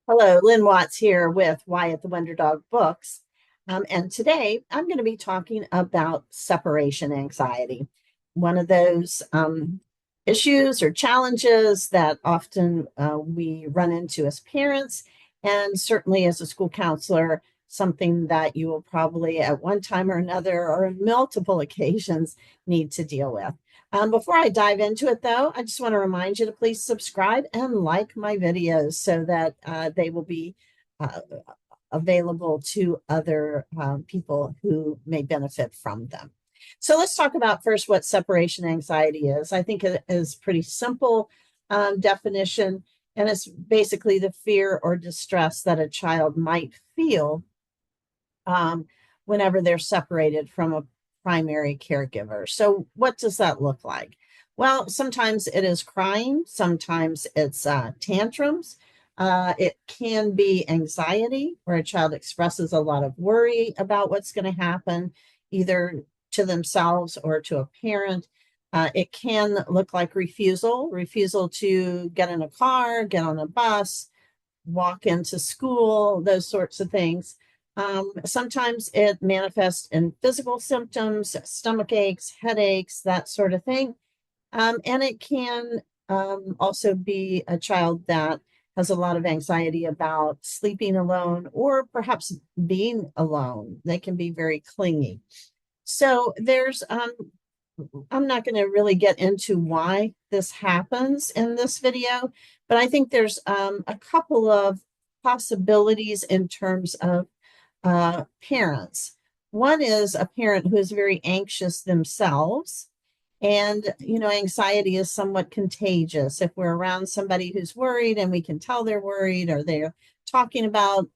Hello, Lynn Watts here with Wyatt the Wonder Dog Books. And today I'm going to be talking about separation anxiety, one of those issues or challenges that often we run into as parents, and certainly as a school counselor, something that you will probably at one time or another or on multiple occasions need to deal with. Before I dive into it, though, I just want to remind you to please subscribe and like my videos so that they will be uh, available to other people who may benefit from them. So let's talk about first what separation anxiety is. I think it is pretty simple definition, and it's basically the fear or distress that a child might feel um, whenever they're separated from a primary caregiver. So, what does that look like? Well, sometimes it is crying, sometimes it's tantrums. It can be anxiety, where a child expresses a lot of worry about what's going to happen, either to themselves or to a parent. It can look like refusal to get in a car, get on a bus, walk into school, those sorts of things. Sometimes it manifests in physical symptoms, stomach aches, headaches, that sort of thing. And it can also be a child that has a lot of anxiety about sleeping alone or perhaps being alone. They can be very clingy. So I'm not going to really get into why this happens in this video, but I think there's a couple of possibilities in terms of parents. One is a parent who is very anxious themselves. And, anxiety is somewhat contagious. If we're around somebody who's worried and we can tell they're worried or they're talking about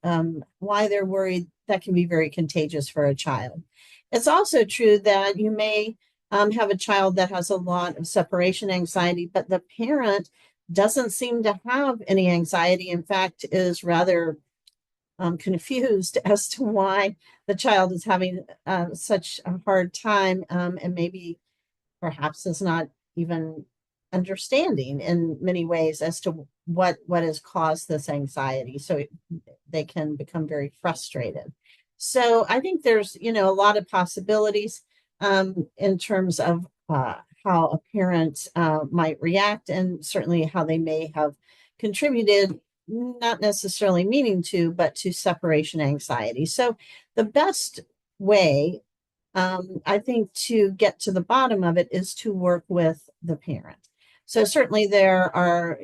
why they're worried, that can be very contagious for a child. It's also true that you may have a child that has a lot of separation anxiety, but the parent doesn't seem to have any anxiety. In fact, is rather confused as to why the child is having such a hard time, and maybe perhaps is not even understanding in many ways as to what has caused this anxiety. So they can become very frustrated. So I think there's a lot of possibilities in terms of how a parent might react, and certainly how they may have contributed, not necessarily meaning to, but to separation anxiety. So the best way, I think, to get to the bottom of it is to work with the parent. So certainly there are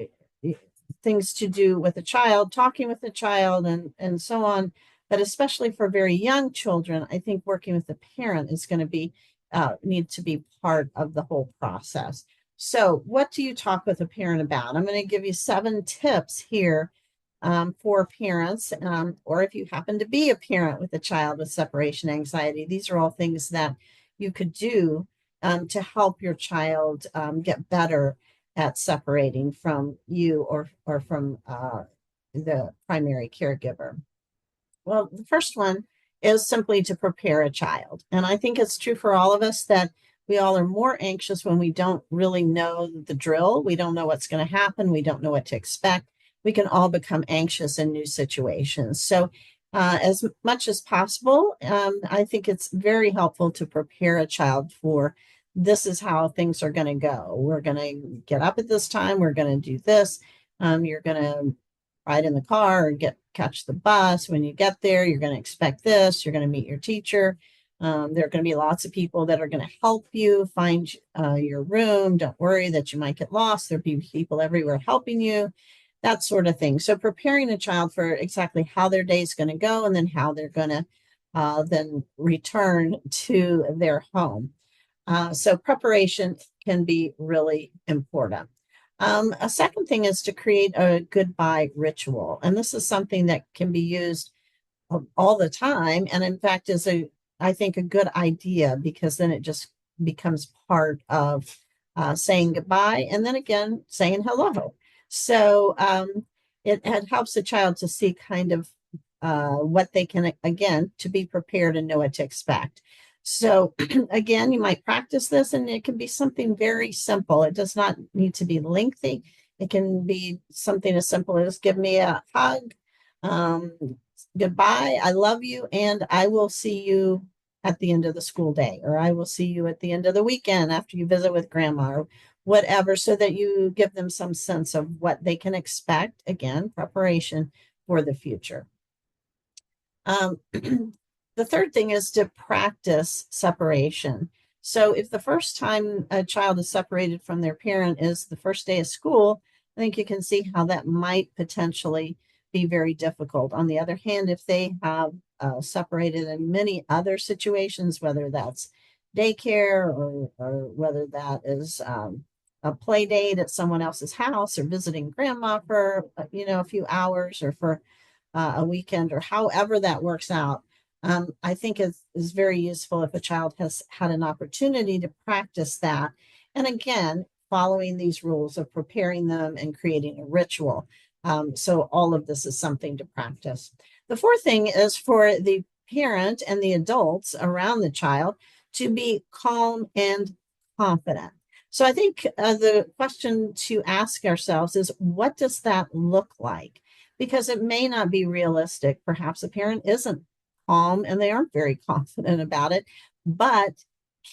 things to do with a child, talking with the child, and so on. But especially for very young children, I think working with the parent is going to be need to be part of the whole process. So, what do you talk with a parent about? I'm going to give you 7 tips here for parents, or if you happen to be a parent with a child with separation anxiety. These are all things that you could do to help your child get better at separating from you or from the primary caregiver. Well, the first one is simply to prepare a child. And I think it's true for all of us that we all are more anxious when we don't really know the drill. We don't know what's going to happen. We don't know what to expect. We can all become anxious in new situations. So, as much as possible, I think it's very helpful to prepare a child for this is how things are going to go. We're going to get up at this time. We're going to do this. You're going to ride in the car or catch the bus. When you get there, you're going to expect this. You're going to meet your teacher. There are going to be lots of people that are going to help you find your room. Don't worry that you might get lost. There'll be people everywhere helping you, that sort of thing. So preparing a child for exactly how their day is going to go, and then how they're going to then return to their home. So preparation can be really important. A second thing is to create a goodbye ritual. And this is something that can be used all the time. And in fact, I think, a good idea, because then it just becomes part of saying goodbye and then again saying hello. So it helps the child to see kind of what they can, again, to be prepared and know what to expect. So again, you might practice this, and it can be something very simple. It does not need to be lengthy. It can be something as simple as give me a hug, Goodbye. I love you. And I will see you at the end of the school day, or I will see you at the end of the weekend after you visit with grandma or whatever, so that you give them some sense of what they can expect. Again, preparation for the future. The third thing is to practice separation. So if the first time a child is separated from their parent is the first day of school, I think you can see how that might potentially be very difficult. On the other hand, if they have separated in many other situations, whether that's daycare or whether that is a play date at someone else's house or visiting grandma for a few hours or for a weekend or however that works out, I think is very useful if a child has had an opportunity to practice that. And again, following these rules of preparing them and creating a ritual. So all of this is something to practice. The fourth thing is for the parent and the adults around the child to be calm and confident. So I think the question to ask ourselves is, what does that look like? Because it may not be realistic. Perhaps a parent isn't calm and they aren't very confident about it, but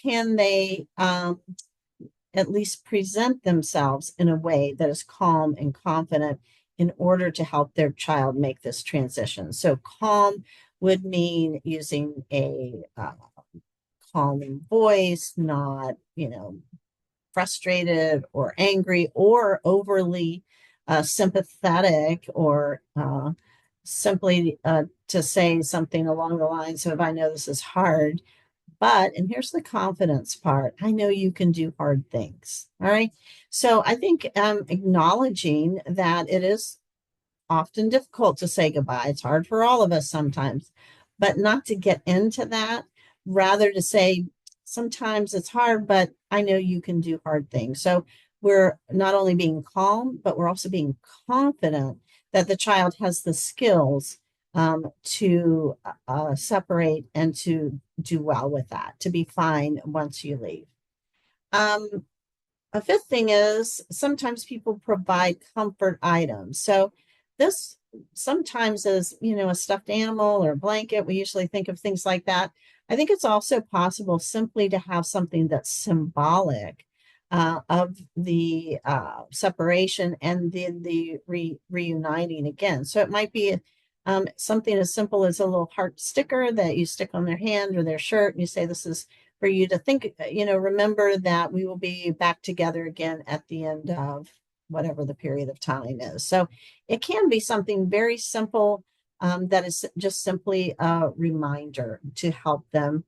can they at least present themselves in a way that is calm and confident in order to help their child make this transition? So, calm would mean using a calming voice, not, frustrated or angry or overly sympathetic, or simply to say something along the lines of, I know this is hard, but, and here's the confidence part, I know you can do hard things. All right. So I think acknowledging that it is often difficult to say goodbye. It's hard for all of us sometimes, but not to get into that, rather to say, sometimes it's hard, but I know you can do hard things. So we're not only being calm, but we're also being confident that the child has the skills to separate and to do well with that, to be fine once you leave. Um, a fifth thing is sometimes people provide comfort items. So this sometimes is, a stuffed animal or a blanket. We usually think of things like that. I think it's also possible simply to have something that's symbolic of the separation and then the reuniting again. So it might be something as simple as a little heart sticker that you stick on their hand or their shirt, and you say, this is for you to think, remember that we will be back together again at the end of whatever the period of time is. So it can be something very simple that is just simply a reminder to help them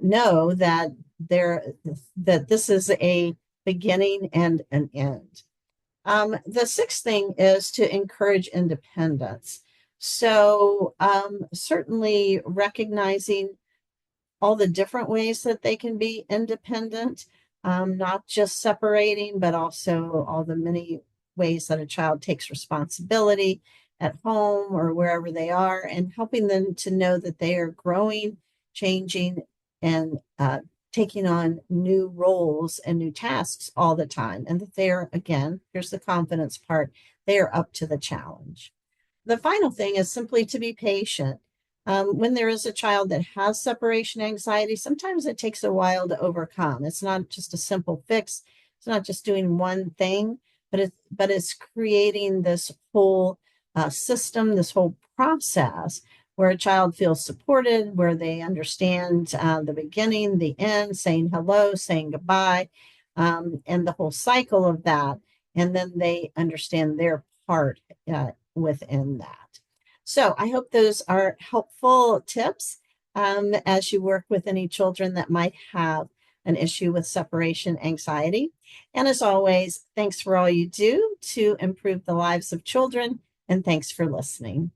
know that that this is a beginning and an end. The sixth thing is to encourage independence. So certainly recognizing all the different ways that they can be independent, not just separating, but also all the many ways that a child takes responsibility at home or wherever they are, and helping them to know that they are growing, changing, and taking on new roles and new tasks all the time. And that they're, again, here's the confidence part, they are up to the challenge. The final thing is simply to be patient. When there is a child that has separation anxiety, sometimes it takes a while to overcome. It's not just a simple fix. It's not just doing one thing, but it's creating this whole system, this whole process where a child feels supported, where they understand the beginning, the end, saying hello, saying goodbye, and the whole cycle of that. And then they understand their part within that. So I hope those are helpful tips as you work with any children that might have an issue with separation anxiety. And as always, thanks for all you do to improve the lives of children, and thanks for listening.